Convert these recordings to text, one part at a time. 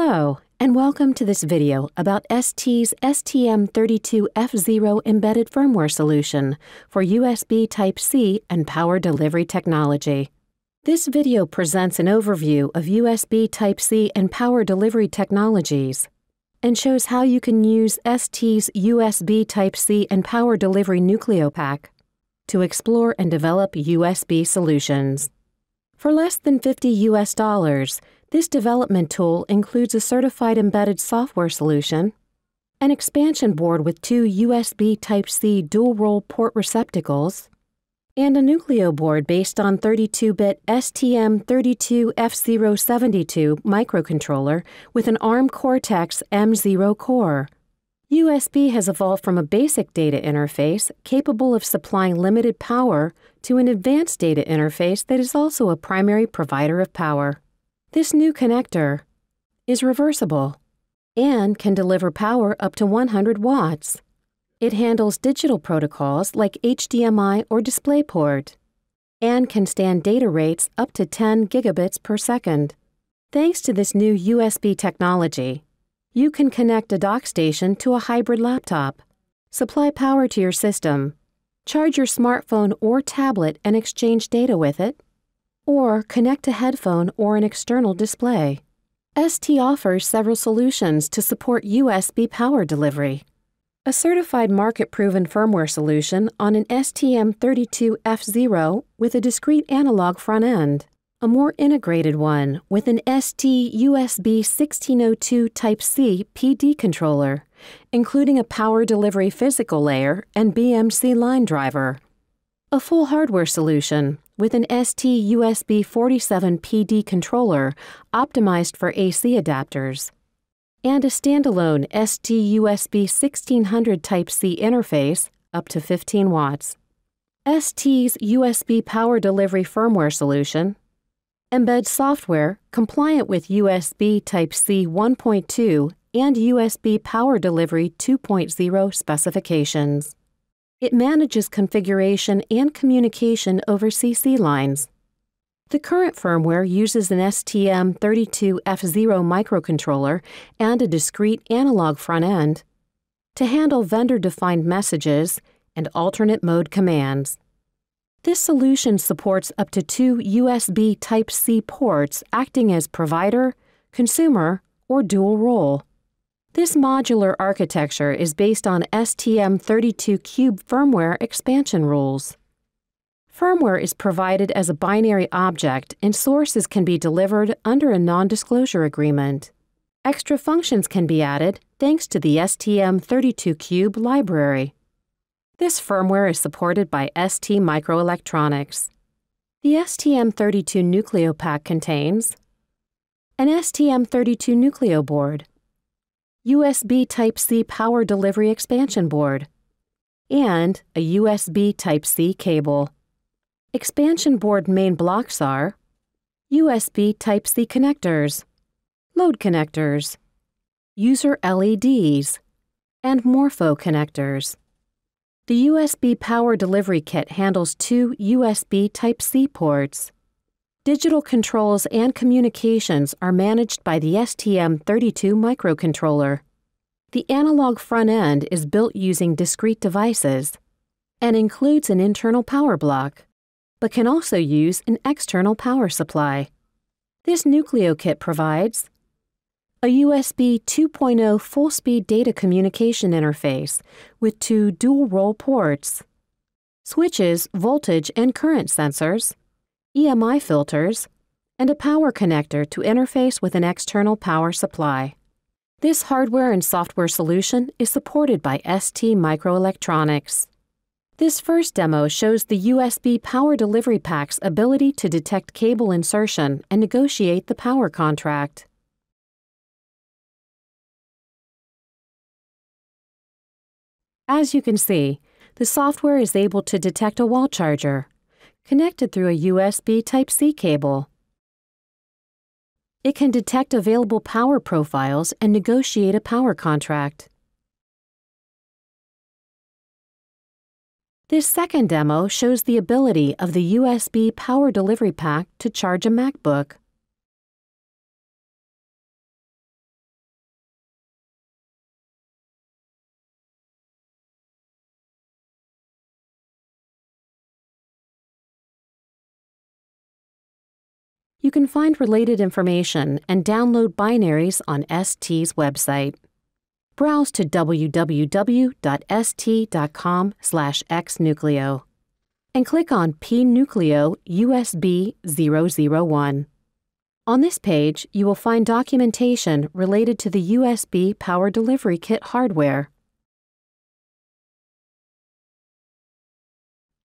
Hello, and welcome to this video about ST's STM32F0 embedded firmware solution for USB Type-C and power delivery technology. This video presents an overview of USB Type-C and power delivery technologies and shows how you can use ST's USB Type-C and power delivery nucleopack to explore and develop USB solutions. For less than $50, this development tool includes a certified embedded software solution, an expansion board with two USB Type-C dual-role port receptacles, and a Nucleo board based on 32-bit STM32F072 microcontroller with an ARM Cortex-M0 core. USB has evolved from a basic data interface capable of supplying limited power to an advanced data interface that is also a primary provider of power. This new connector is reversible and can deliver power up to 100 watts. It handles digital protocols like HDMI or DisplayPort and can stand data rates up to 10 gigabits per second. Thanks to this new USB technology, you can connect a dock station to a hybrid laptop, supply power to your system, charge your smartphone or tablet and exchange data with it, or connect a headphone or an external display. ST offers several solutions to support USB power delivery. A certified market-proven firmware solution on an STM32F0 with a discrete analog front end. A more integrated one with an ST USB 1602 Type-C PD controller, including a power delivery physical layer and BMC line driver. A full hardware solution with an ST USB 47 PD controller optimized for AC adapters, and a standalone ST USB 1600 Type-C interface up to 15 watts. ST's USB power delivery firmware solution embeds software compliant with USB Type-C 1.2 and USB Power Delivery 2.0 specifications. It manages configuration and communication over Sisi lines. The current firmware uses an STM32F0 microcontroller and a discrete analog front end to handle vendor-defined messages and alternate mode commands. This solution supports up to two USB Type-C ports acting as provider, consumer, or dual role. This modular architecture is based on STM32Cube firmware expansion rules. Firmware is provided as a binary object and sources can be delivered under a non-disclosure agreement. Extra functions can be added thanks to the STM32Cube library. This firmware is supported by ST Microelectronics. The STM32 nucleopack contains an STM32 Nucleo board, USB Type-C power delivery expansion board, and a USB Type-C cable. Expansion board main blocks are USB Type-C connectors, load connectors, user LEDs, and Morpho connectors. The USB power delivery kit handles two USB Type-C ports. Digital controls and communications are managed by the STM32 microcontroller. The analog front end is built using discrete devices and includes an internal power block, but can also use an external power supply. This Nucleo kit provides a USB 2.0 full-speed data communication interface with two dual-role ports, switches, voltage and current sensors, EMI filters, and a power connector to interface with an external power supply. This hardware and software solution is supported by ST Microelectronics. This first demo shows the USB power delivery pack's ability to detect cable insertion and negotiate the power contract. As you can see, the software is able to detect a wall charger connected through a USB Type-C cable. It can detect available power profiles and negotiate a power contract. This second demo shows the ability of the USB power delivery pack to charge a MacBook. You can find related information and download binaries on ST's website. Browse to www.st.com/xnucleo and click on pnucleo USB 001. On this page, you will find documentation related to the USB Power Delivery Kit hardware.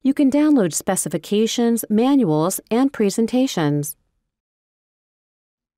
You can download specifications, manuals, and presentations.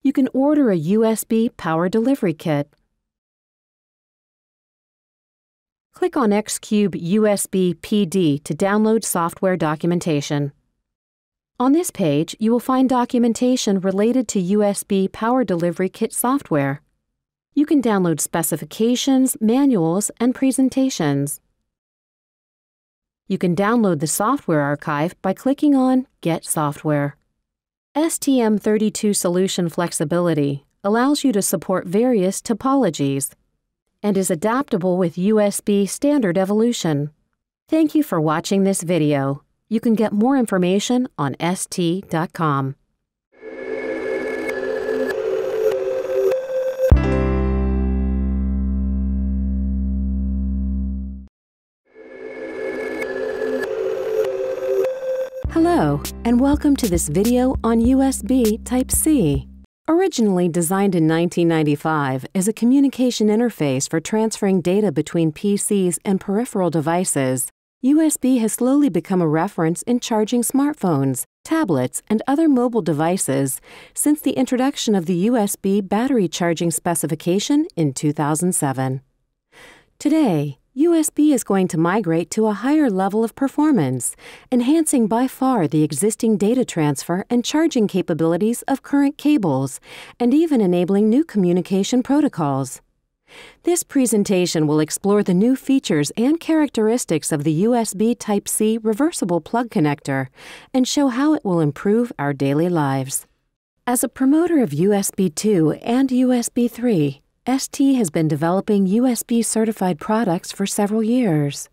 You can order a USB Power Delivery Kit. Click on Xcube USB PD to download software documentation. On this page, you will find documentation related to USB Power Delivery Kit software. You can download specifications, manuals, and presentations. You can download the software archive by clicking on Get Software. STM32 solution flexibility allows you to support various topologies and is adaptable with USB standard evolution. Thank you for watching this video. You can get more information on st.com. Hello, and welcome to this video on USB Type-C. Originally designed in 1995 as a communication interface for transferring data between PCs and peripheral devices, USB has slowly become a reference in charging smartphones, tablets, and other mobile devices since the introduction of the USB battery charging specification in 2007. Today, USB is going to migrate to a higher level of performance, enhancing by far the existing data transfer and charging capabilities of current cables, and even enabling new communication protocols. This presentation will explore the new features and characteristics of the USB Type-C reversible plug connector and show how it will improve our daily lives. As a promoter of USB 2 and USB 3, ST has been developing USB-certified products for several years.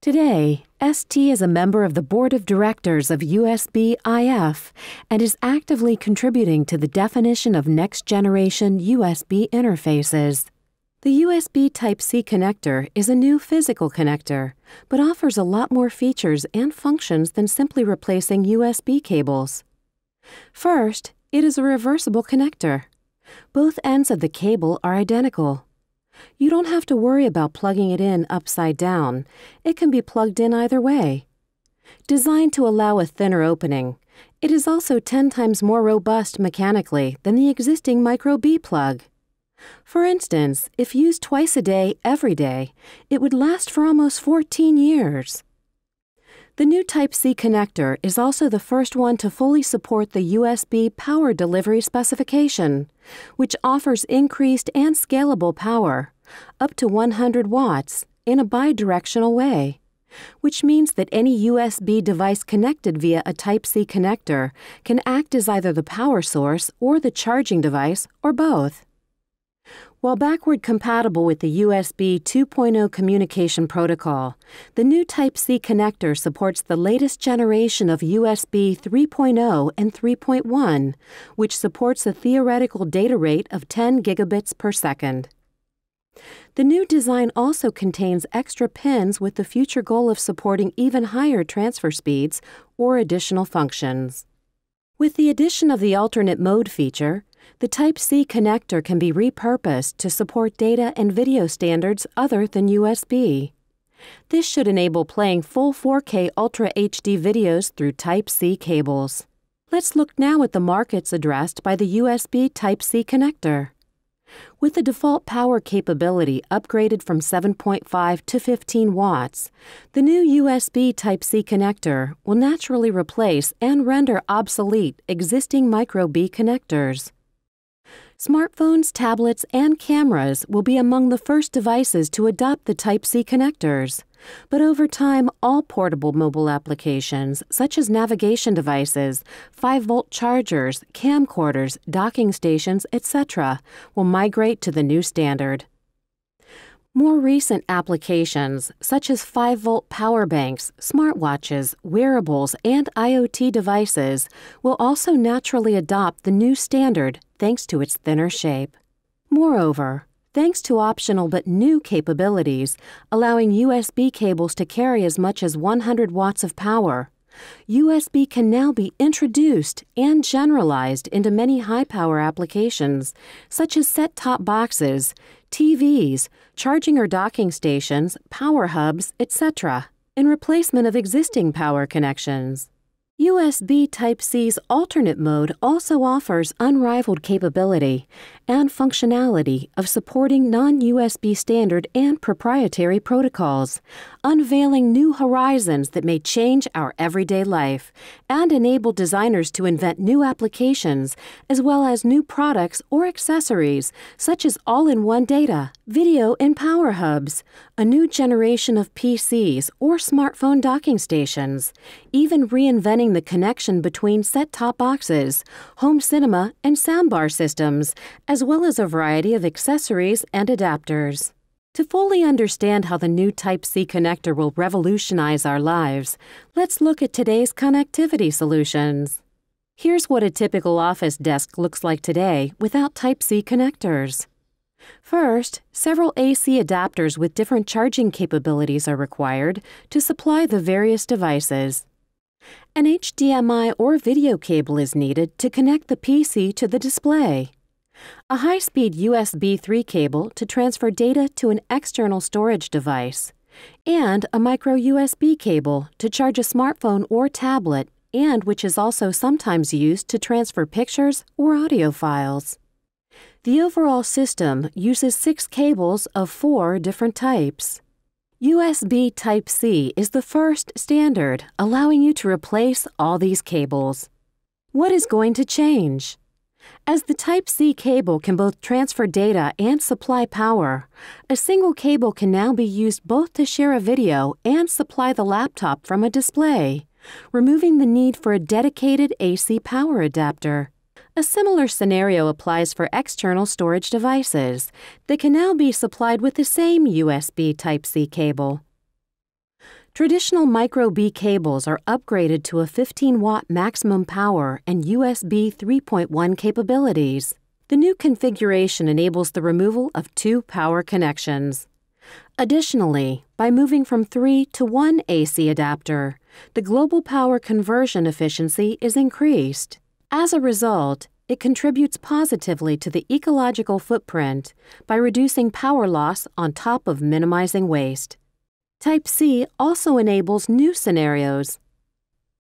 Today, ST is a member of the Board of Directors of USB-IF and is actively contributing to the definition of next-generation USB interfaces. The USB Type-C connector is a new physical connector, but offers a lot more features and functions than simply replacing USB cables. First, it is a reversible connector. Both ends of the cable are identical. You don't have to worry about plugging it in upside down. It can be plugged in either way. Designed to allow a thinner opening, it is also 10 times more robust mechanically than the existing Micro B plug. For instance, if used twice a day, every day, it would last for almost 14 years. The new Type-C connector is also the first one to fully support the USB power delivery specification, which offers increased and scalable power, up to 100 watts, in a bidirectional way, which means that any USB device connected via a Type-C connector can act as either the power source or the charging device, or both. While backward compatible with the USB 2.0 communication protocol, the new Type-C connector supports the latest generation of USB 3.0 and 3.1, which supports a theoretical data rate of 10 gigabits per second. The new design also contains extra pins with the future goal of supporting even higher transfer speeds or additional functions. With the addition of the alternate mode feature, the Type-C connector can be repurposed to support data and video standards other than USB. This should enable playing full 4K Ultra HD videos through Type-C cables. Let's look now at the markets addressed by the USB Type-C connector. With the default power capability upgraded from 7.5 to 15 watts, the new USB Type-C connector will naturally replace and render obsolete existing Micro B connectors. Smartphones, tablets, and cameras will be among the first devices to adopt the Type-C connectors, but over time, all portable mobile applications, such as navigation devices, 5-volt chargers, camcorders, docking stations, etc., will migrate to the new standard. More recent applications, such as 5-volt power banks, smartwatches, wearables, and IoT devices, will also naturally adopt the new standard thanks to its thinner shape. Moreover, thanks to optional but new capabilities, allowing USB cables to carry as much as 100 watts of power, USB can now be introduced and generalized into many high-power applications, such as set-top boxes, TVs, charging or docking stations, power hubs, etc., in replacement of existing power connections. USB Type-C's alternate mode also offers unrivaled capability and functionality of supporting non-USB standard and proprietary protocols, unveiling new horizons that may change our everyday life and enable designers to invent new applications as well as new products or accessories such as all-in-one data, video and power hubs, a new generation of PCs or smartphone docking stations, even reinventing the connection between set-top boxes, home cinema, and soundbar systems, as well as a variety of accessories and adapters. To fully understand how the new Type-C connector will revolutionize our lives, let's look at today's connectivity solutions. Here's what a typical office desk looks like today without Type-C connectors. First, several AC adapters with different charging capabilities are required to supply the various devices. An HDMI or video cable is needed to connect the PC to the display. A high-speed USB 3 cable to transfer data to an external storage device, and a micro USB cable to charge a smartphone or tablet, and which is also sometimes used to transfer pictures or audio files. The overall system uses 6 cables of 4 different types. USB Type-C is the first standard, allowing you to replace all these cables. What is going to change? As the Type-C cable can both transfer data and supply power, a single cable can now be used both to share a video and supply the laptop from a display, removing the need for a dedicated AC power adapter. A similar scenario applies for external storage devices that can now be supplied with the same USB Type-C cable. Traditional micro-B cables are upgraded to a 15-watt maximum power and USB 3.1 capabilities. The new configuration enables the removal of 2 power connections. Additionally, by moving from 3 to 1 AC adapter, the global power conversion efficiency is increased. As a result, it contributes positively to the ecological footprint by reducing power loss on top of minimizing waste. Type-C also enables new scenarios.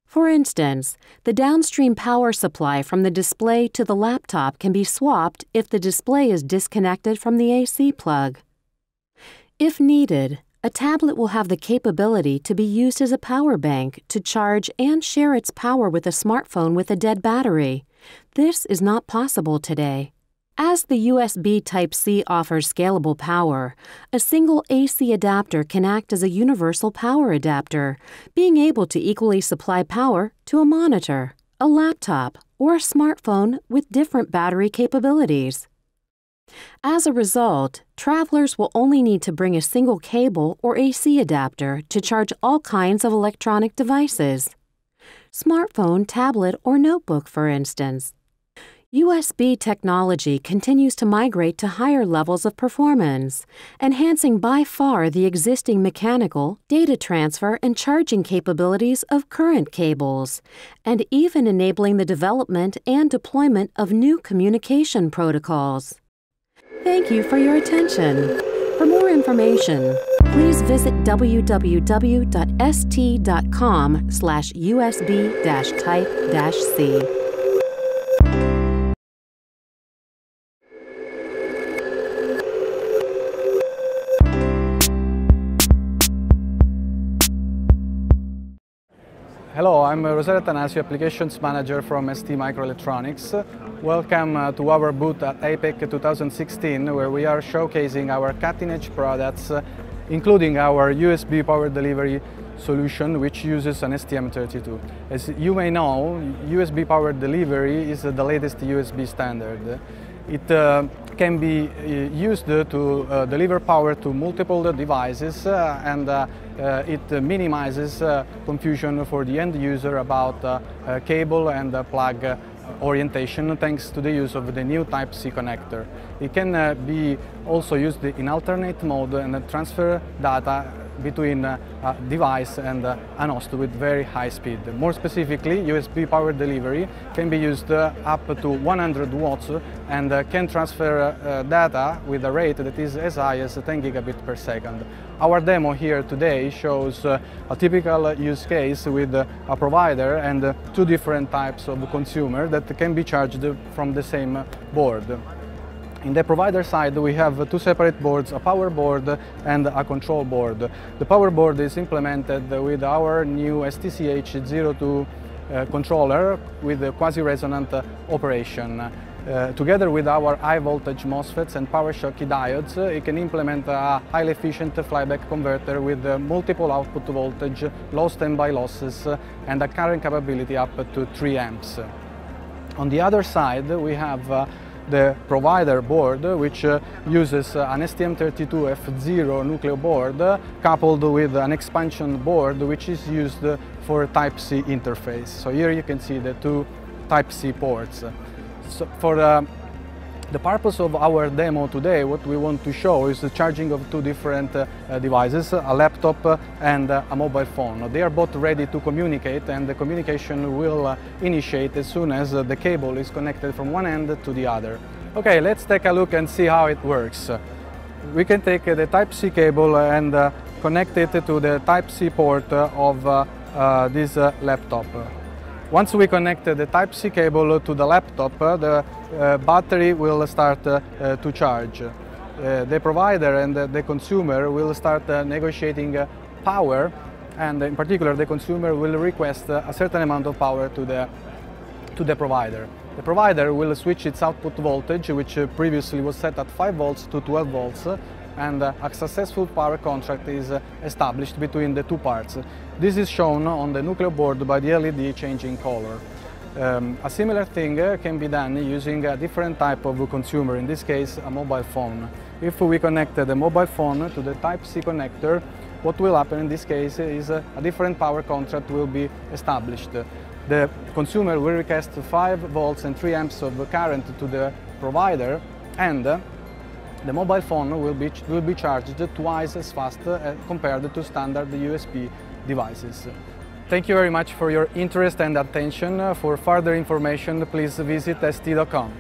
For instance, the downstream power supply from the display to the laptop can be swapped if the display is disconnected from the AC plug. If needed, a tablet will have the capability to be used as a power bank to charge and share its power with a smartphone with a dead battery. This is not possible today. As the USB Type-C offers scalable power, a single AC adapter can act as a universal power adapter, being able to equally supply power to a monitor, a laptop, or a smartphone with different battery capabilities. As a result, travelers will only need to bring a single cable or AC adapter to charge all kinds of electronic devices. Smartphone, tablet, or notebook, for instance. USB technology continues to migrate to higher levels of performance, enhancing by far the existing mechanical, data transfer, and charging capabilities of current cables, and even enabling the development and deployment of new communication protocols. Thank you for your attention. For more information, please visit www.st.com/USB-type-C. Hello, I'm Rosario Tanasio, Applications Manager from ST Microelectronics. Welcome to our booth at APEC 2016, where we are showcasing our cutting-edge products, including our USB power delivery solution, which uses an STM32. As you may know, USB power delivery is the latest USB standard. It can be used to deliver power to multiple devices and it minimizes confusion for the end user about cable and plug orientation thanks to the use of the new Type-C connector. It can be also used in alternate mode and transfer data between a device and an host with very high speed. More specifically, USB power delivery can be used up to 100 watts and can transfer data with a rate that is as high as 10 gigabit per second. Our demo here today shows a typical use case with a provider and two different types of consumer that can be charged from the same board. In the provider side, we have two separate boards, a power board and a control board. The power board is implemented with our new STCH02 controller with a quasi-resonant operation. Together with our high voltage MOSFETs and power shocky diodes, it can implement a highly efficient flyback converter with multiple output voltage, low standby losses and a current capability up to 3 amps. On the other side, we have the provider board, which uses an STM32F0 Nucleo board coupled with an expansion board which is used for Type-C interface. So here you can see the two Type-C ports. So for the purpose of our demo today, what we want to show is the charging of two different devices, a laptop and a mobile phone. They are both ready to communicate, and the communication will initiate as soon as the cable is connected from one end to the other. Okay, let's take a look and see how it works. We can take the Type-C cable and connect it to the Type-C port of this laptop. Once we connect the Type-C cable to the laptop, the battery will start to charge. The provider and the consumer will start negotiating power, and in particular the consumer will request a certain amount of power to the provider. The provider will switch its output voltage, which previously was set at 5 volts to 12 volts, and a successful power contract is established between the two parts. This is shown on the Nucleo board by the LED changing color. A similar thing can be done using a different type of consumer, in this case a mobile phone. If we connect the mobile phone to the Type-C connector, what will happen in this case is a different power contract will be established. The consumer will request 5 volts and 3 amps of current to the provider, and the mobile phone will be charged twice as fast compared to standard USB devices. Thank you very much for your interest and attention. For further information, please visit st.com.